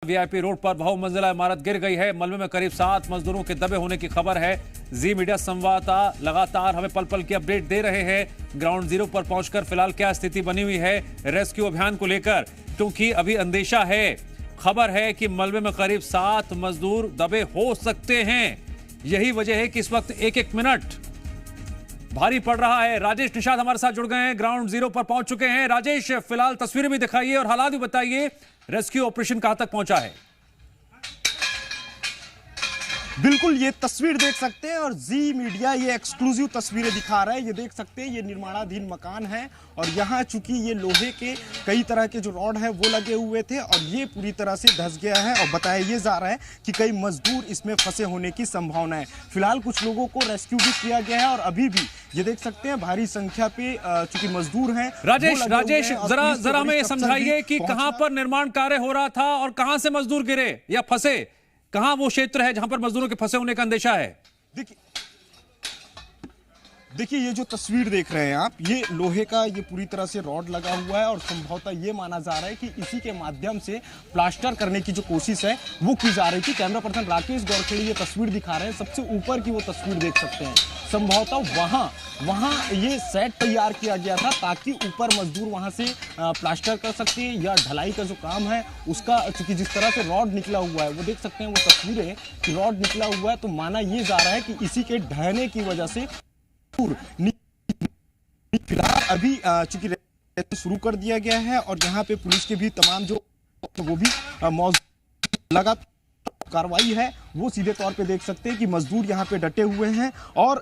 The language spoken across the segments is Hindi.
वीआईपी रोड पर बहुमंजिला इमारत गिर गई है। मलबे में करीब 7 मजदूरों के दबे होने की खबर है। जी मीडिया संवाददाता लगातार हमें पल पल की अपडेट दे रहे हैं ग्राउंड जीरो पर पहुंचकर फिलहाल क्या स्थिति बनी हुई है रेस्क्यू अभियान को लेकर, क्योंकि अभी अंदेशा है, खबर है कि मलबे में करीब 7 मजदूर दबे हो सकते हैं। यही वजह है कि इस वक्त एक एक मिनट भारी पड़ रहा है। राजेश निषाद हमारे साथ जुड़ गए हैं, ग्राउंड जीरो पर पहुंच चुके हैं। राजेश, फिलहाल तस्वीरें भी दिखाइए और हालात भी बताइए, रेस्क्यू ऑपरेशन कहां तक पहुंचा है? बिल्कुल, ये तस्वीर देख सकते हैं और जी मीडिया ये एक्सक्लूसिव तस्वीरें दिखा रहा है। ये देख सकते हैं, ये निर्माणाधीन मकान है और यहाँ चूंकि ये लोहे के कई तरह के जो रॉड है वो लगे हुए थे और ये पूरी तरह से धंस गया है और बताया ये जा रहा है कि कई मजदूर इसमें फंसे होने की संभावना है। फिलहाल कुछ लोगों को रेस्क्यू भी किया गया है और अभी भी ये देख सकते हैं भारी संख्या पे चूंकि मजदूर हैं। राजेश जरा हमें समझाइए कि कहां पर निर्माण कार्य हो रहा था और कहां से मजदूर गिरे या फंसे, कहां वो क्षेत्र है जहां पर मजदूरों के फंसे होने का अंदेशा है? देखिए ये जो तस्वीर देख रहे हैं आप, ये लोहे का ये पूरी तरह से रॉड लगा हुआ है और संभवतः ये माना जा रहा है कि इसी के माध्यम से प्लास्टर करने की जो कोशिश है वो की जा रही थी। कैमरा पर्सन राकेश गौरखेड़ी ये तस्वीर दिखा रहे हैं, सबसे ऊपर की वो तस्वीर देख सकते हैं। संभवतः वहाँ ये सेट तैयार किया गया था ताकि ऊपर मजदूर वहाँ से प्लास्टर कर सकते हैं या ढलाई का जो काम है उसका, चूंकि जिस तरह से रॉड निकला हुआ है वो देख सकते हैं, वो तस्वीरें कि रॉड निकला हुआ है, तो माना ये जा रहा है कि इसी के ढहने की वजह से फिलहाल अभी चूंकि शुरू कर दिया गया है और यहाँ पे पुलिस के भी तमाम जो वो भी मौजूद लगातार कार्रवाई है वो सीधे तौर पे देख सकते हैं कि मजदूर यहाँ पे डटे हुए हैं और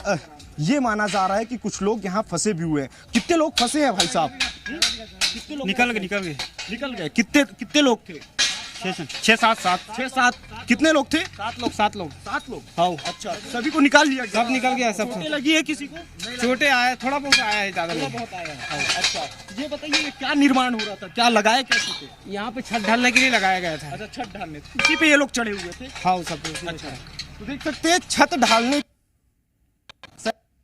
ये माना जा रहा है कि कुछ लोग यहाँ फंसे भी हुए हैं। कितने लोग फंसे हैं भाई साहब? कितने लोग निकल गए? कितने लोग थे? 6-7 कितने लोग थे? 7 लोग। हाँ, अच्छा, सभी को निकाल लिया गया? सब निकल गया। सब चोटें लगी है किसी को? छोटे आए, थोड़ा बहुत आया है, ज्यादा नहीं। बहुत आया है। अच्छा, ये बताइए क्या निर्माण हो रहा था, क्या लगाया कैसे थे? यहाँ पे छत ढालने के लिए लगाया गया था। अच्छा, छत ढालने उसी पे ये लोग चढ़े हुए थे? हाँ, सब। अच्छा, तो देख सकते हैं छत ढालने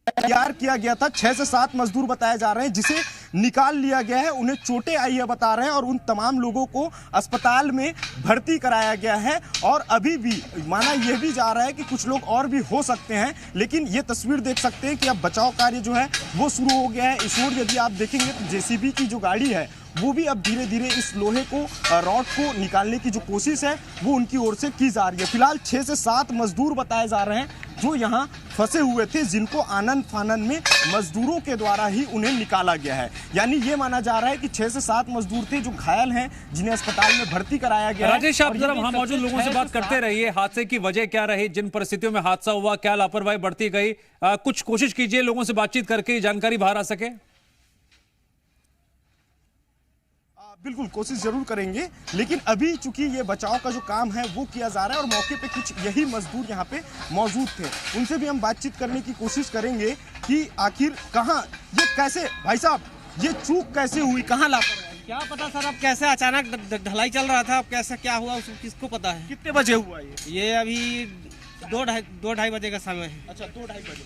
तैयार किया गया था। 6 से 7 मजदूर बताए जा रहे हैं, जिसे निकाल लिया गया है। उन्हें चोटें आई है बता रहे हैं और उन तमाम लोगों को अस्पताल में भर्ती कराया गया है और अभी भी माना यह भी जा रहा है कि कुछ लोग और भी हो सकते हैं, लेकिन ये तस्वीर देख सकते हैं कि अब बचाव कार्य जो है वो शुरू हो गया है। इस ओर यदि आप देखेंगे तो जेसीबी की जो गाड़ी है वो भी अब धीरे धीरे इस लोहे को, रॉड को निकालने की जो कोशिश है वो उनकी ओर से की जा रही है। फिलहाल 6 से 7 मजदूर बताए जा रहे हैं जो यहाँ फंसे हुए थे, जिनको आनन फानन में मजदूरों के द्वारा ही उन्हें निकाला गया है। यानी ये माना जा रहा है कि 6 से 7 मजदूर थे जो घायल हैं, जिन्हें अस्पताल में भर्ती कराया गया है। राजेश, आप जरा वहां मौजूद लोगों से बात करते रहिए। हादसे की वजह क्या रही, जिन परिस्थितियों में हादसा हुआ, क्या लापरवाही बढ़ती गई, कुछ कोशिश कीजिए लोगों से बातचीत करके जानकारी बाहर आ सके। बिल्कुल कोशिश जरूर करेंगे, लेकिन अभी चूंकि ये बचाव का जो काम है वो किया जा रहा है और मौके पे कुछ यही मजदूर यहाँ पे मौजूद थे, उनसे भी हम बातचीत करने की कोशिश करेंगे कि आखिर कहाँ ये कैसे, भाई साहब ये चूक कैसे हुई, कहाँ लापरवाही? क्या पता सर, अब कैसे अचानक ढलाई चल रहा था, अब कैसे क्या हुआ उसको किसको पता है। कितने बजे हुआ ये अभी 2-2:30 बजे का समय है। अच्छा, 2-2:30 बजे।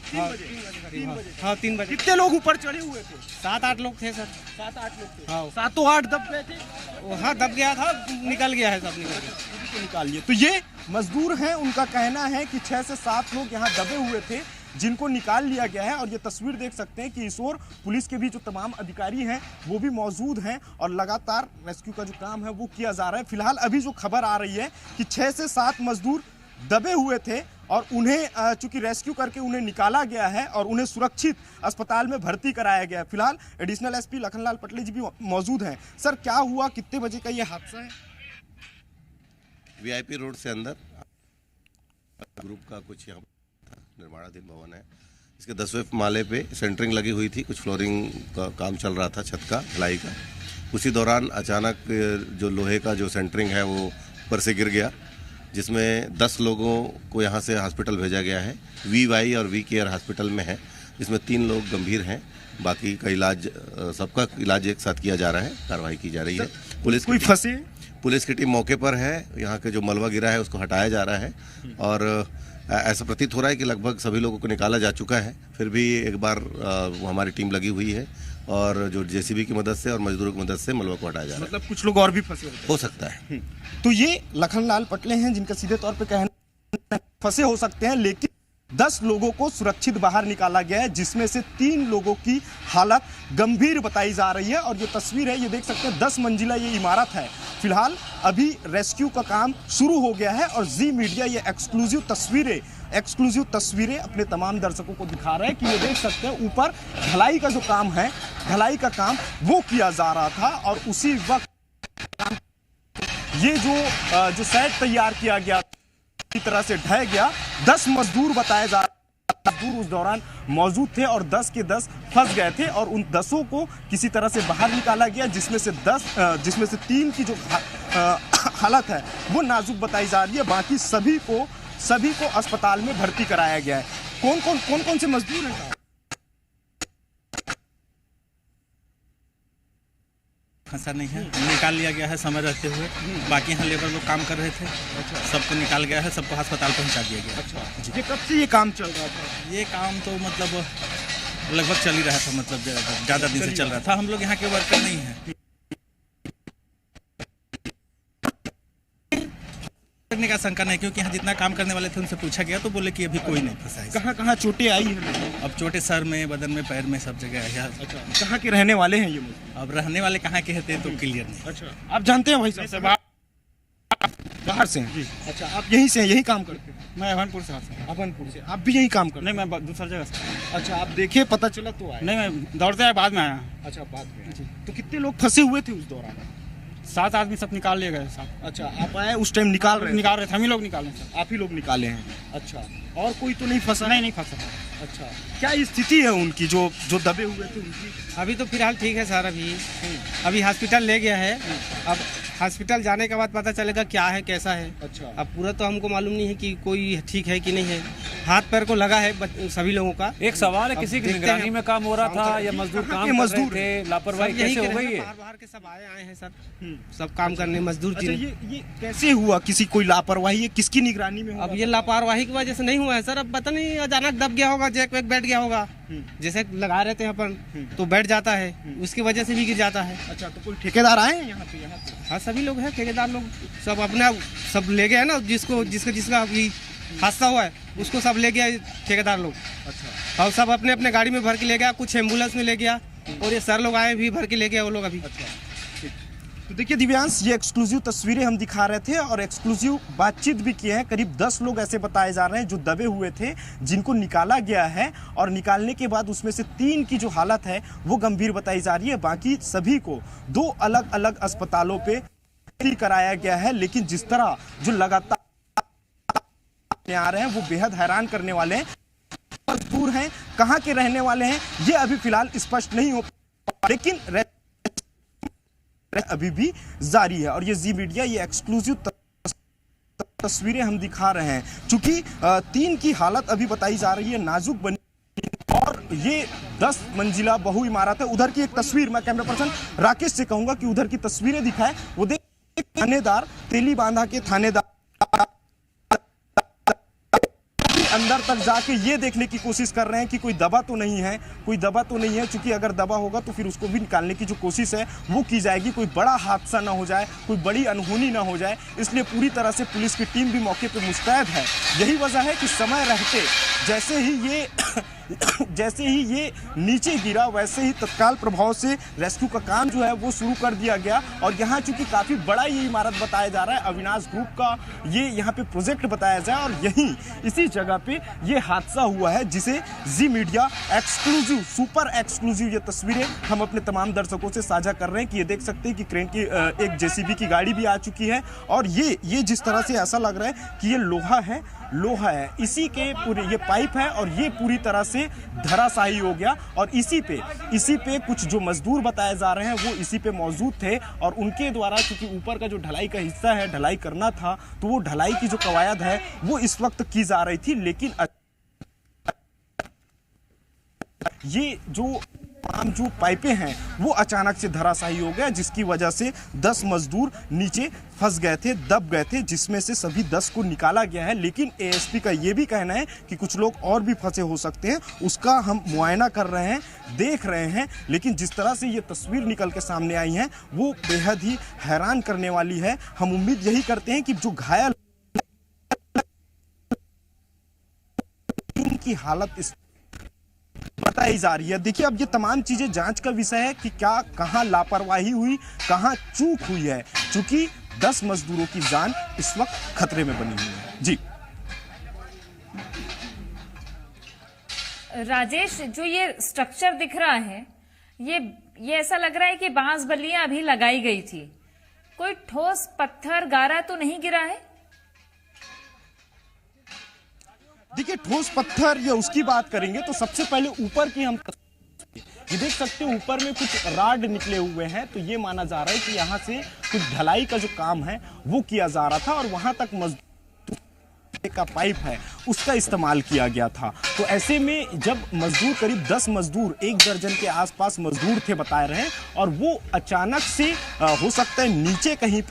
3 बजे। हाँ, 3 बजे। कितने लोग ऊपर चढ़े हुए थे? 7-8 लोग थे सर। 7-8 लोग थे। हाँ, 7-8 दब गए थे? हाँ, दब गया था, निकल गया है, सब निकाल लिए। तो ये मजदूर हैं, उनका कहना है कि 6 से 7 लोग यहाँ दबे हुए थे जिनको निकाल लिया गया है और ये तस्वीर देख सकते हैं कि इस ओर पुलिस के भी जो तमाम अधिकारी हैं वो भी मौजूद हैं और लगातार रेस्क्यू का जो काम है वो किया जा रहा है। फिलहाल अभी जो खबर आ रही है कि 6 से 7 मजदूर दबे हुए थे और उन्हें चूंकि रेस्क्यू करके उन्हें निकाला गया है और उन्हें सुरक्षित अस्पताल में भर्ती कराया गया है। फिलहाल एडिशनल एसपी लखनलाल पटले जी भी मौजूद हैं। सर, क्या हुआ, कितने बजे का ये हादसा है? वीआईपी रोड से अंदर ग्रुप का कुछ यहाँ निर्माणाधीन भवन है, इसके 10वें माले पे सेंटरिंग लगी हुई थी, कुछ फ्लोरिंग का काम चल रहा था, छत का ढलाई का। उसी दौरान अचानक जो लोहे का जो सेंटरिंग है वो ऊपर से गिर गया, जिसमें 10 लोगों को यहाँ से हॉस्पिटल भेजा गया है। वीवाई और वी केयर हॉस्पिटल में है, जिसमें 3 लोग गंभीर हैं, बाकी का इलाज, सबका इलाज एक साथ किया जा रहा है, कार्रवाई की जा रही है। पुलिस की टीम मौके पर है, यहाँ के जो मलबा गिरा है उसको हटाया जा रहा है और ऐसा प्रतीत हो रहा है कि लगभग सभी लोगों को निकाला जा चुका है। फिर भी एक बार हमारी टीम लगी हुई है और जो जेसीबी की मदद से और मजदूरों की मदद से मलबा को हटाया जा रहा है। मतलब कुछ लोग और भी फंसे होते हो सकता है। हैं। तो ये लखनलाल पटले हैं जिनका सीधे तौर पे कहना फंसे हो सकते हैं, लेकिन 10 लोगों को सुरक्षित बाहर निकाला गया है, जिसमें से 3 लोगों की हालत गंभीर बताई जा रही है। और जो तस्वीर है ये देख सकते हैं, 10 मंजिला ये इमारत है। फिलहाल अभी रेस्क्यू का काम शुरू हो गया है और जी मीडिया ये एक्सक्लूसिव तस्वीरें अपने तमाम दर्शकों को दिखा रहा है कि ये देख सकते हैं ऊपर ढलाई का जो काम है, ढलाई का काम वो किया जा रहा था और उसी वक्त ये जो सेट तैयार किया गया इस तरह से ढह गया। 10 मजदूर बताए जा मजदूर उस दौरान मौजूद थे और 10 के 10 फंस गए थे और उन 10 को किसी तरह से बाहर निकाला गया, जिसमें से 3 की जो हालत है वो नाजुक बताई जा रही है। बाकी सभी को अस्पताल में भर्ती कराया गया है। कौन से मजदूर हैं? फंसा नहीं है, निकाल लिया गया है समय रहते हुए। बाकी यहाँ लेबर लोग काम कर रहे थे, सबको निकाल गया है, सबको अस्पताल पहुँचा दिया गया। ये कब से ये काम चल रहा था? ये काम तो मतलब लगभग चल ही रहा था, मतलब ज़्यादा दिन से चल रहा था। हम लोग यहाँ के वर्कर नहीं हैं। करने का शंका नहीं, क्योंकि यहाँ जितना काम करने वाले थे उनसे पूछा गया तो बोले कि अभी कोई नहीं फंसा है। कहाँ चोटें आई हैं? अब चोटें सर में, बदन में, पैर में, सब जगह है। कहाँ के रहने वाले हैं ये लोग? अब रहने वाले कहाँ के हैं तो क्लियर नहीं। अच्छा, आप जानते हैं भाई साहब? बाहर से हैं? अच्छा, आप यहीं से हैं, यहीं काम करते हैं? मैं अभनपुर से आता हूँ। अभनपुर से? आप भी यहीं काम करते नहीं, मैं दूसरा जगह से। अच्छा, आप देखे, पता चला तो आए? नहीं, मैं दौड़ते आया, बाद में आया। अच्छा, बाद में। तो कितने लोग फंसे हुए थे उस दौरान? 7 आदमी सब निकाल लिए गए साहब। अच्छा, आप आए उस टाइम निकाल रहे थे? हम ही लोग निकाले सर। आप ही लोग निकाले हैं? अच्छा, और कोई तो नहीं फंसा? नहीं फंसा। अच्छा, क्या स्थिति है उनकी जो दबे हुए थे उनकी? अभी तो फिलहाल ठीक है सर। अभी हॉस्पिटल ले गया है। अब हॉस्पिटल जाने के बाद पता चलेगा क्या है कैसा है। अच्छा, अब पूरा तो हमको मालूम नहीं है कि कोई ठीक है कि नहीं है। हाथ पैर को लगा है सभी लोगों का। एक सवाल है, किसी की निगरानी में काम हो रहा था या मजदूर काम कर रहे थे? लापरवाही कैसे हो गई है? बाहर के सब आए हैं सर, सब काम करने मजदूर। अच्छा, ये कैसे हुआ? किसी कोई लापरवाही है? किसकी निगरानी में हुआ? अब ये लापरवाही की वजह से नहीं हुआ है सर। अब पता नहीं, अचानक दब गया होगा, जैक वैक बैठ गया होगा। जैसे लगा रहे थे अपन तो बैठ जाता है, उसकी वजह से भी गिर जाता है। अच्छा, तो कोई ठेकेदार आए हैं यहाँ पे? हाँ, सभी लोग हैं, ठेकेदार लोग सब अपना सब ले गए ना, जिसका अभी हादसा हुआ है उसको सब ले गया ठेकेदार लोग। अच्छा, और सब अपने अपने गाड़ी में भर के ले गया, कुछ एम्बुलेंस में ले गया और ये सर लोग आए भी भर के ले गया वो लोग अभी। तो देखिए दिव्यांश, ये एक्सक्लूसिव तस्वीरें हम दिखा रहे थे और एक्सक्लूसिव बातचीत भी किए हैं। करीब 10 लोग ऐसे बताए जा रहे हैं जो दबे हुए थे, जिनको निकाला गया है और निकालने के बाद उसमें से 3 की जो हालत है वो गंभीर बताई जा रही है। बाकी सभी को 2 अलग अलग अस्पतालों पे भर्ती कराया गया है। लेकिन जिस तरह जो लगातार आ रहे हैं वो बेहद हैरान करने वाले हैं। मजदूर हैं, कहाँ के रहने वाले हैं ये अभी फिलहाल स्पष्ट नहीं हो, लेकिन अभी भी जारी है। और ये जी मीडिया ये एक्सक्लूसिव तस्वीरें हम दिखा रहे हैं, चूंकि 3 की हालत अभी बताई जा रही है नाजुक बनी और ये 10 मंजिला बहु इमारत है। उधर की एक तस्वीर मैं कैमरा पर्सन राकेश से कहूंगा कि उधर की तस्वीरें दिखाएं। वो देख, थानेदार तेली बांधा के थानेदार अंदर तक जाके ये देखने की कोशिश कर रहे हैं कि कोई दबा तो नहीं है, क्योंकि अगर दबा होगा तो फिर उसको भी निकालने की जो कोशिश है वो की जाएगी, कोई बड़ा हादसा ना हो जाए, कोई बड़ी अनहोनी ना हो जाए। इसलिए पूरी तरह से पुलिस की टीम भी मौके पर मुस्तैद है। यही वजह है कि समय रहते जैसे ही ये नीचे गिरा वैसे ही तत्काल प्रभाव से रेस्क्यू का काम जो है वो शुरू कर दिया गया। और यहाँ चूंकि काफी बड़ा ये इमारत बताया जा रहा है, अविनाश ग्रुप का ये यहाँ पे प्रोजेक्ट बताया जाए और यहीं इसी जगह पे ये हादसा हुआ है, जिसे जी मीडिया एक्सक्लूसिव सुपर एक्सक्लूसिव ये तस्वीरें हम अपने तमाम दर्शकों से साझा कर रहे हैं। कि ये देख सकते हैं कि क्रेन की एक जेसीबी की गाड़ी भी आ चुकी है और ये जिस तरह से ऐसा लग रहा है कि ये लोहा है, इसी के पूरे ये पाइप है और ये पूरी तरह से धराशायी हो गया। और इसी पे कुछ जो मजदूर बताए जा रहे हैं वो इसी पे मौजूद थे और उनके द्वारा क्योंकि ऊपर का जो ढलाई का हिस्सा है ढलाई करना था, तो वो ढलाई की जो कवायद है वो इस वक्त की जा रही थी। लेकिन ये जो तमाम जो पाइपें हैं वो अचानक से धराशायी हो गया, जिसकी वजह से 10 मजदूर नीचे फंस गए थे, दब गए थे, जिसमें से सभी 10 को निकाला गया है। लेकिन एएसपी का ये भी कहना है कि कुछ लोग और भी फंसे हो सकते हैं, उसका हम मुआयना कर रहे हैं, देख रहे हैं। लेकिन जिस तरह से ये तस्वीर निकल के सामने आई है वो बेहद ही हैरान करने वाली है। हम उम्मीद यही करते हैं कि जो घायल की हालत इस बताई जा रही है। देखिए, अब ये तमाम चीजें जांच का विषय है कि क्या कहां लापरवाही हुई, कहां चूक हुई है, क्योंकि 10 मजदूरों की जान इस वक्त खतरे में बनी हुई है। जी राजेश, जो ये स्ट्रक्चर दिख रहा है, ये ऐसा लग रहा है कि बांस बल्लियां अभी लगाई गई थी। कोई ठोस पत्थर गारा तो नहीं गिरा है? देखिए, ठोस पत्थर या उसकी बात करेंगे तो सबसे पहले ऊपर की हम ये देख सकते हैं, ऊपर में कुछ राड निकले हुए हैं। तो ये माना जा रहा है कि यहाँ से कुछ ढलाई का जो काम है वो किया जा रहा था और वहां तक मजदूर का पाइप है उसका इस्तेमाल किया गया था। तो ऐसे में जब मजदूर करीब 10 मजदूर 1 दर्जन के आसपास मजदूर थे बताए रहे, और वो अचानक से हो सकता है नीचे कहीं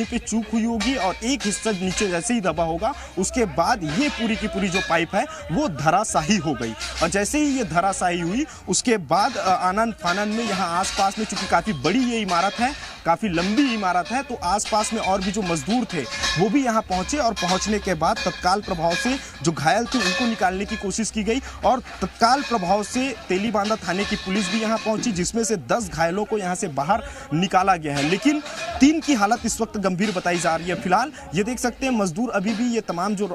पे चूक हुई होगी और एक हिस्सा नीचे जैसे ही दबा होगा, उसके बाद ये पूरी की पूरी जो पाइप है वो धराशायी हो गई। और जैसे ही ये धराशायी हुई उसके बाद आनन फानन में यहाँ आसपास में, चूंकि काफी बड़ी ये इमारत है, काफी लंबी इमारत है, तो आसपास में और भी जो मजदूर थे वो भी यहाँ पहुंचे और पहुंचने के बाद तत्काल प्रभाव से जो घायल थे उनको निकालने की कोशिश की गई और तत्काल प्रभाव से तेलीबांधा थाने की पुलिस भी यहाँ पहुंची, जिसमें से 10 घायलों को यहाँ से बाहर निकाला गया है। लेकिन 3 की हालत इस वक्त गंभीर बताई जा रही है। फिलहाल ये देख सकते हैं मजदूर अभी भी ये तमाम जो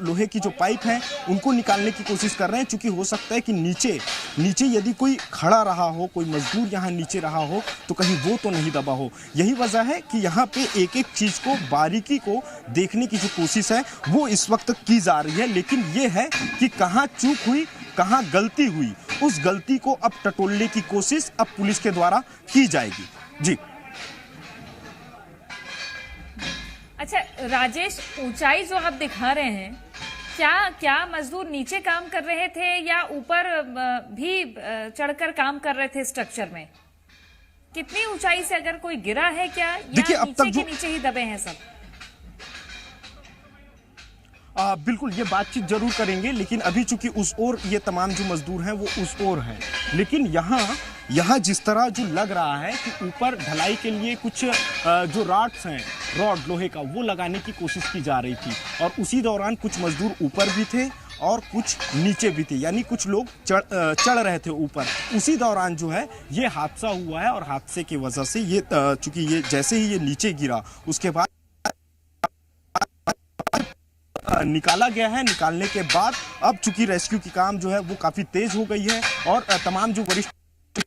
लोहे की जो पाइप है उनको निकालने की कोशिश कर रहे हैं, चूंकि हो सकता है कि नीचे यदि कोई खड़ा रहा हो, कोई मजदूर यहाँ नीचे रहा हो तो कहीं वो तो नहीं दबा हो। यही वजह है कि यहाँ पे एक एक चीज को, बारीकी को देखने की जो कोशिश है वो इस वक्त की जा रही है। लेकिन ये है कि कहाँ चूक हुई, कहाँ गलती हुई, उस गलती को अब टटोलने की कोशिश अब पुलिस के द्वारा की जाएगी। जी अच्छा राजेश, ऊंचाई जो आप दिखा रहे हैं, क्या मजदूर नीचे काम कर रहे थे या ऊपर भी चढ़कर काम कर रहे थे स्ट्रक्चर में? कितनी ऊंचाई से अगर कोई गिरा है क्या, या अब तक नीचे ही दबे हैं सब? बिल्कुल ये बातचीत जरूर करेंगे, लेकिन अभी चूंकि उस ओर ये तमाम जो मजदूर हैं वो उस ओर हैं। लेकिन यहाँ जिस तरह जो लग रहा है कि ऊपर ढलाई के लिए कुछ जो रॉड्स हैं, रॉड लोहे का, वो लगाने की कोशिश की जा रही थी और उसी दौरान कुछ मजदूर ऊपर भी थे और कुछ नीचे भी थे, यानी कुछ लोग चढ़ रहे थे ऊपर। उसी दौरान जो है ये हादसा हुआ है और हादसे की वजह से ये चूंकि ये जैसे ही ये नीचे गिरा उसके बाद निकाला गया है। निकालने के बाद अब चूंकि रेस्क्यू की काम जो है वो काफी तेज हो गई है और तमाम जो वरिष्ठ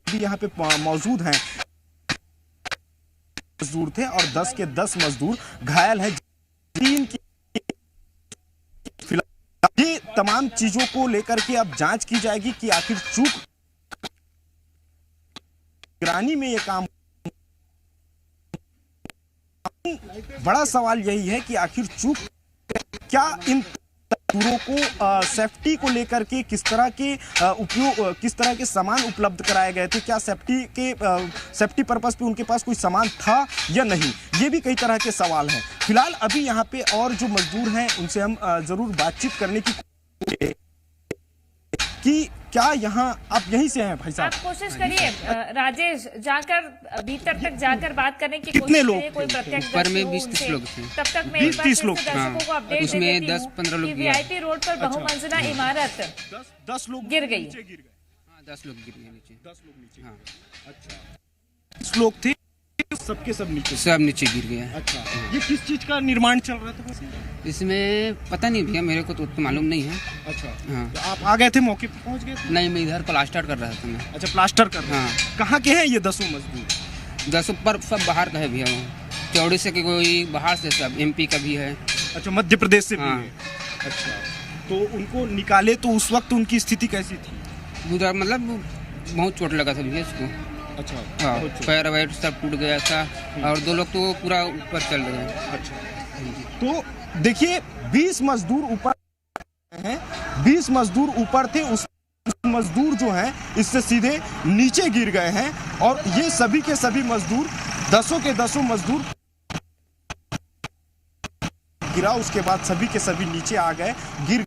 भी यहाँ पे मौजूद हैं मजदूर थे और 10 के 10 मजदूर घायल हैं। फिलहाल ये तमाम चीजों को लेकर के अब जांच की जाएगी कि आखिर चूक निगरानी में ये काम। बड़ा सवाल यही है कि आखिर चूक क्या इन मजदूरों को सेफ्टी को लेकर के किस तरह के सामान उपलब्ध कराए गए थे, क्या सेफ्टी पर्पस पे उनके पास कोई सामान था या नहीं, ये भी कई तरह के सवाल हैं। फिलहाल अभी यहाँ पे और जो मजदूर हैं उनसे हम जरूर बातचीत करने की कि क्या यहाँ आप यहीं से हैं भाई साहब? आप कोशिश करिए राजेश, जाकर भीतर तक जाकर बात करने की कितने कोशिश लोग करिए। कोई प्रत्यक्ष ऊपर में 20-30 लोग थे। तब तक मैं एक बार 20-30 लोग दर्शकों को अपडेट उसमें दे देती 10-15 हूं लोग कि गिरे। वीआईपी रोड पर बहुमंजिला इमारत 10 लोग गिर गई। हाँ, 10 लोग गिर गए नीचे। 10 लोग नीचे। हाँ, अच्छा, 10 लोग थे, सबके सब नीचे। सब नीचे गिर गए। अच्छा, ये किस चीज का निर्माण चल रहा था वैसे? इसमें पता नहीं भैया, मेरे को तो उतना मालूम नहीं है। अच्छा, हाँ। तो आप आ गए थे, मौके पे पहुंच गए थे? नहीं, मैं इधर प्लास्टर कर रहा था मैं। अच्छा, प्लास्टर कर रहे हैं। हाँ। कहाँ के हैं ये 10 मजदूर? 10 पर सब बाहर का है भैया, वो चौड़ी से के कोई बाहर से, सब MP का भी है। अच्छा, मध्य प्रदेश से भी हाँ। है। अच्छा, तो उनको निकाले तो उस वक्त उनकी स्थिति कैसी थी? उधर मतलब बहुत चोट लगा था भैया इसको। अच्छा, हाँ, बहुत चोट। पैर वैर सब टूट गया था और 2 लोग तो पूरा ऊपर चल रहे हैं। अच्छा, तो देखिए 20 मजदूर ऊपर हैं, 20 मजदूर ऊपर थे, उसमें मजदूर जो हैं इससे सीधे नीचे गिर गए हैं और ये सभी के सभी मजदूर, दसों के दसों मजदूर गिरा, उसके बाद सभी के सभी नीचे आ गए, गिर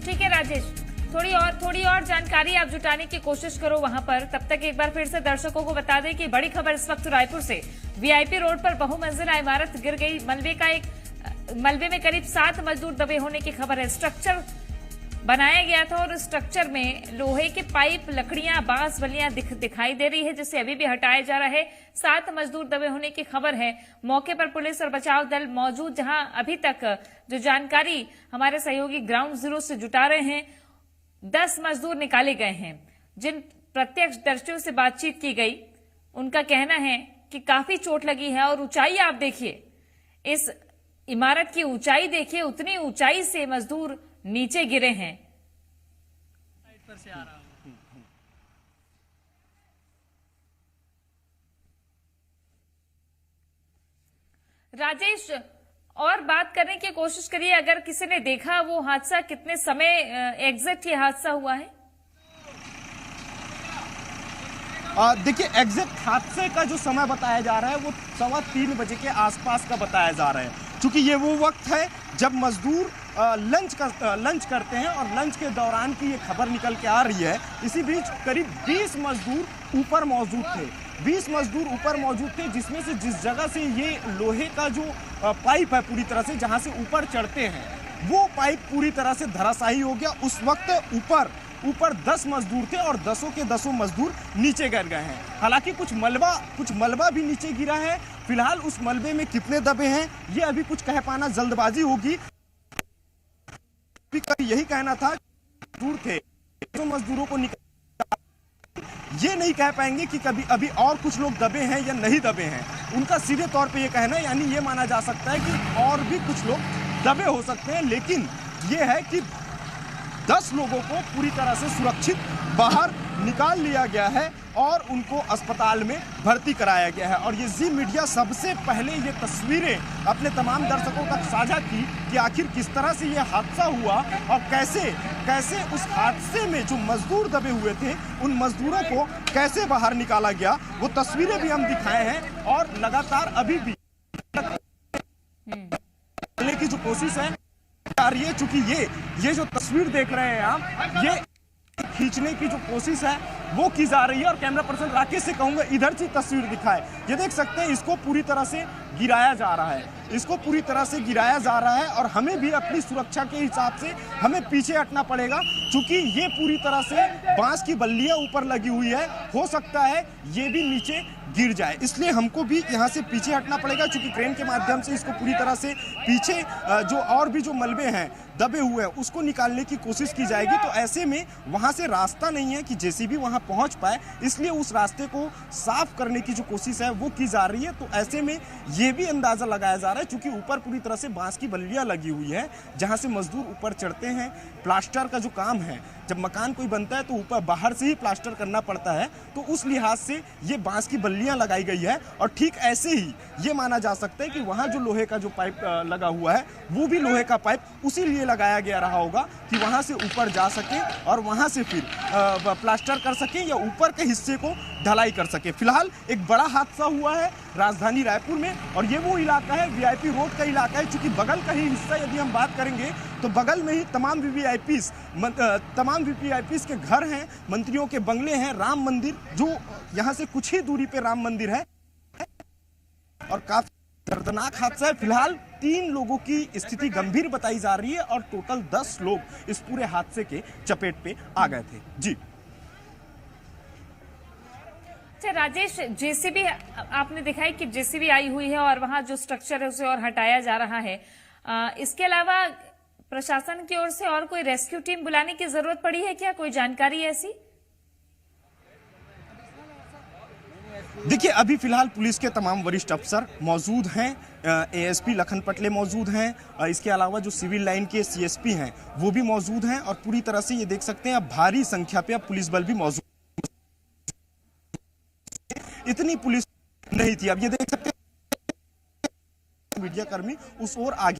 ठीक है राजेश, थोड़ी और जानकारी आप जुटाने की कोशिश करो वहां पर। तब तक एक बार फिर से दर्शकों को बता दें कि बड़ी खबर इस वक्त रायपुर से। वीआईपी रोड पर बहुमंजिला इमारत गिर गई। मलबे में करीब 7 मजदूर दबे होने की खबर है। स्ट्रक्चर बनाया गया था और स्ट्रक्चर में लोहे के पाइप, लकड़ियां, बांस बल्लियां दिखाई दे रही है, जिसे अभी भी हटाया जा रहा है। 7 मजदूर दबे होने की खबर है। मौके पर पुलिस और बचाव दल मौजूद, जहां अभी तक जो जानकारी हमारे सहयोगी ग्राउंड जीरो से जुटा रहे हैं, 10 मजदूर निकाले गए हैं। जिन प्रत्यक्षदर्शियों से बातचीत की गई, उनका कहना है कि काफी चोट लगी है और ऊंचाई आप देखिए, इस इमारत की ऊंचाई देखिए, उतनी ऊंचाई से मजदूर नीचे गिरे हैं। राजेश, और बात करने की कोशिश करिए, अगर किसी ने देखा वो हादसा, कितने समय एग्जैक्ट ये हादसा हुआ है? देखिए, एग्जैक्ट हादसे का जो समय बताया जा रहा है वो 3:15 बजे के आसपास का बताया जा रहा है, क्योंकि ये वो वक्त है जब मजदूर लंच करते हैं और लंच के दौरान की ये खबर निकल के आ रही है। इसी बीच करीब 20 मजदूर ऊपर मौजूद थे। 20 मजदूर ऊपर मौजूद थे, जिसमें से जिस जगह से ये लोहे का जो पाइप है पूरी तरह से जहां से ऊपर चढ़ते हैं, वो पाइप पूरी तरह से धराशायी हो गया। उस वक्त ऊपर 10 मजदूर थे और दसों के दसों मजदूर नीचे गिर गए हैं। हालांकि कुछ मलबा भी नीचे गिरा है। फिलहाल उस मलबे में कितने दबे हैं ये अभी कुछ कह पाना जल्दबाजी होगी। यही कहना था, मजदूर थे, तो मजदूरों को ये नहीं कह पाएंगे कि कभी अभी और कुछ लोग दबे हैं या नहीं दबे हैं। उनका सीधे तौर पे ये कहना है, यानी ये माना जा सकता है कि और भी कुछ लोग दबे हो सकते हैं, लेकिन ये है कि 10 लोगों को पूरी तरह से सुरक्षित बाहर निकाल लिया गया है और उनको अस्पताल में भर्ती कराया गया है। और ये जी मीडिया सबसे पहले ये तस्वीरें अपने तमाम दर्शकों तक साझा की कि आखिर किस तरह से ये हादसा हुआ और कैसे उस हादसे में जो मजदूर दबे हुए थे उन मजदूरों को कैसे बाहर निकाला गया। वो तस्वीरें भी हम दिखाए हैं और लगातार अभी भी की जो कोशिश है आ रही है, चूंकि ये जो तस्वीर देख रहे हैं आप, ये खींचने की जो कोशिश है वो की जा रही है। और कैमरा पर्सन राकेश से कहूंगा इधर से तस्वीर दिखाए। ये देख सकते हैं, इसको पूरी तरह से गिराया जा रहा है, और हमें भी अपनी सुरक्षा के हिसाब से हमें पीछे हटना पड़ेगा, क्योंकि ये पूरी तरह से बांस की बल्लियां ऊपर लगी हुई है। हो सकता है ये भी नीचे गिर जाए, इसलिए हमको भी यहाँ से पीछे हटना पड़ेगा, क्योंकि क्रेन के माध्यम से इसको पूरी तरह से पीछे जो और भी जो मलबे हैं दबे हुए हैं उसको निकालने की कोशिश की जाएगी। तो ऐसे में वहाँ से रास्ता नहीं है कि जेसीबी वहाँ पहुँच पाए, इसलिए उस रास्ते को साफ करने की जो कोशिश है वो की जा रही है। तो ऐसे में ये भी अंदाजा लगाया जा रहा है, क्योंकि ऊपर पूरी तरह से बांस की बल्लियां लगी हुई है, जहां से मजदूर ऊपर चढ़ते हैं। प्लास्टर का जो काम है, जब मकान कोई बनता है तो ऊपर बाहर से ही प्लास्टर करना पड़ता है, तो उस लिहाज से ये बांस की बल्लियां लगाई गई है। और ठीक ऐसे ही ये माना जा सकता है कि वहां जो लोहे का जो पाइप लगा हुआ है वो भी लोहे का पाइप उसी लिए लगाया गया रहा होगा कि वहां से ऊपर जा सके और वहां से फिर प्लास्टर कर सके या ऊपर के हिस्से को ढलाई कर सके। फिलहाल एक बड़ा हादसा हुआ है राजधानी रायपुर में, और ये वो इलाका है, वीआईपी रोड का इलाका है। चूंकि बगल का ही हिस्सा यदि हम बात करेंगे तो बगल में ही तमाम वीवीआईपीस के घर हैं, मंत्रियों के बंगले हैं, राम मंदिर जो यहाँ से कुछ ही दूरी पे राम मंदिर है, और काफी दर्दनाक हादसा है। फिलहाल 3 लोगों की स्थिति गंभीर बताई जा रही है और टोटल 10 लोग इस पूरे हादसे के चपेट पे आ गए थे। जी अच्छा राजेश, जेसीबी आपने दिखाई कि जेसीबी आई हुई है और वहां जो स्ट्रक्चर है उसे और हटाया जा रहा है। इसके अलावा प्रशासन की ओर से और कोई रेस्क्यू टीम बुलाने की जरूरत पड़ी है क्या? कोई जानकारी ऐसी? देखिए, अभी फिलहाल पुलिस के तमाम वरिष्ठ अफसर मौजूद हैं। एएसपी लखन पटले मौजूद हैं। इसके अलावा जो सिविल लाइन के सीएसपी हैं वो भी मौजूद हैं और पूरी तरह से ये देख सकते हैं अब भारी संख्या पे अब पुलिस बल भी मौजूद। इतनी पुलिस नहीं थी, अब ये देख सकते हैं मीडिया कर्मी उस ओर आगे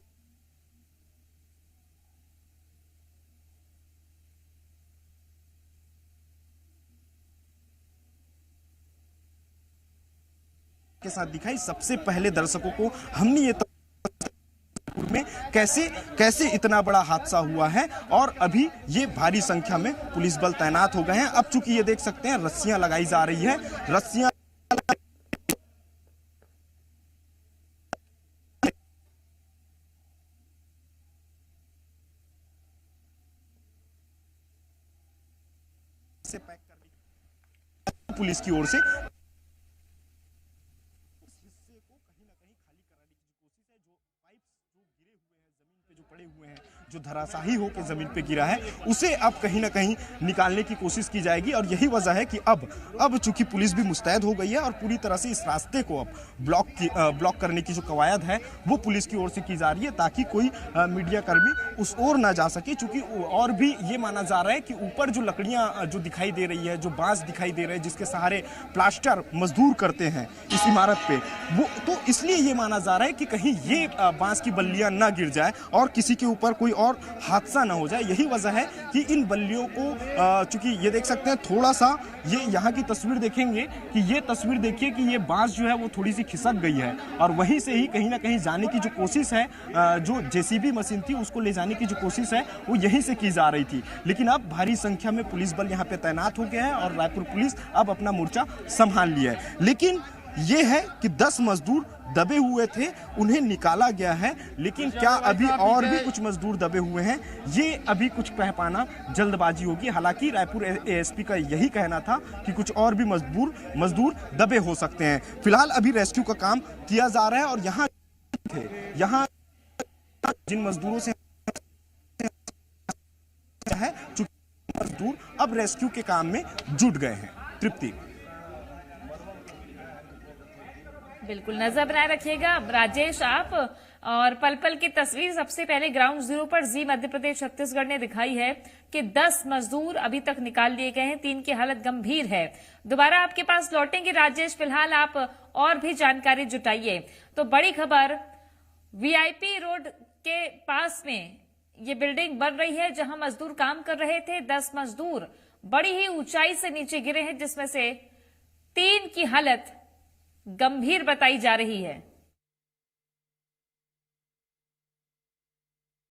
के साथ दिखाई। सबसे पहले दर्शकों को हमने ये में कैसे इतना बड़ा हादसा हुआ है और अभी ये भारी संख्या में पुलिस बल तैनात हो गए हैं। अब चूंकि ये देख सकते हैं रस्सियां लगाई जा रही है, रस्सियां से पैक करने पुलिस की ओर से जो धराशाही होकर जमीन पे गिरा है उसे अब कहीं ना कहीं निकालने की कोशिश की जाएगी। और यही वजह है कि अब चूंकि पुलिस भी मुस्तैद हो गई है और पूरी तरह से इस रास्ते को अब ब्लॉक करने की जो कवायद है वो पुलिस की ओर से की जा रही है ताकि कोई मीडिया कर्मी उस ओर ना जा सके। चूंकि और भी ये माना जा रहा है कि ऊपर जो लकड़ियां जो दिखाई दे रही है, जो बांस दिखाई दे रहे हैं जिसके सहारे प्लास्टर मजदूर करते हैं इस इमारत पे, वो तो इसलिए ये माना जा रहा है कि कहीं ये बांस की बल्लियां ना गिर जाए और किसी के ऊपर कोई और हादसा ना हो जाए। यही वजह है कि इन बल्लियों को चूंकि ये देख सकते हैं थोड़ा सा ये यहाँ की तस्वीर देखेंगे कि ये तस्वीर देखिए कि ये बांस जो है वो थोड़ी सी खिसक गई है और वहीं से ही कहीं ना कहीं जाने की जो कोशिश है, जो जेसीबी मशीन थी उसको ले जाने की जो कोशिश है वो यहीं से की जा रही थी। लेकिन अब भारी संख्या में पुलिस बल यहाँ पे तैनात हो गए हैं और रायपुर पुलिस अब अपना मोर्चा संभाल लिया है। लेकिन ये है कि 10 मजदूर दबे हुए थे, उन्हें निकाला गया है। लेकिन क्या अभी और भी कुछ मजदूर दबे हुए हैं, ये अभी कुछ कह पाना जल्दबाजी होगी। हालांकि रायपुर एएसपी का यही कहना था कि कुछ और भी मजदूर दबे हो सकते हैं। फिलहाल अभी रेस्क्यू का काम किया जा रहा है और यहाँ जिन मजदूरों से है चूंकि मजदूर अब रेस्क्यू के काम में जुट गए हैं। तृप्ति, बिल्कुल नजर बनाए रखिएगा। राजेश, आप और पल पल की तस्वीर सबसे पहले ग्राउंड जीरो पर जी मध्य प्रदेश छत्तीसगढ़ ने दिखाई है कि 10 मजदूर अभी तक निकाल लिए गए हैं, 3 की हालत गंभीर है। दोबारा आपके पास लौटेंगे राजेश, फिलहाल आप और भी जानकारी जुटाइए। तो बड़ी खबर, वीआईपी रोड के पास में ये बिल्डिंग बन रही है जहां मजदूर काम कर रहे थे। 10 मजदूर बड़ी ही ऊंचाई से नीचे गिरे हैं जिसमें से 3 की हालत गंभीर बताई जा रही है।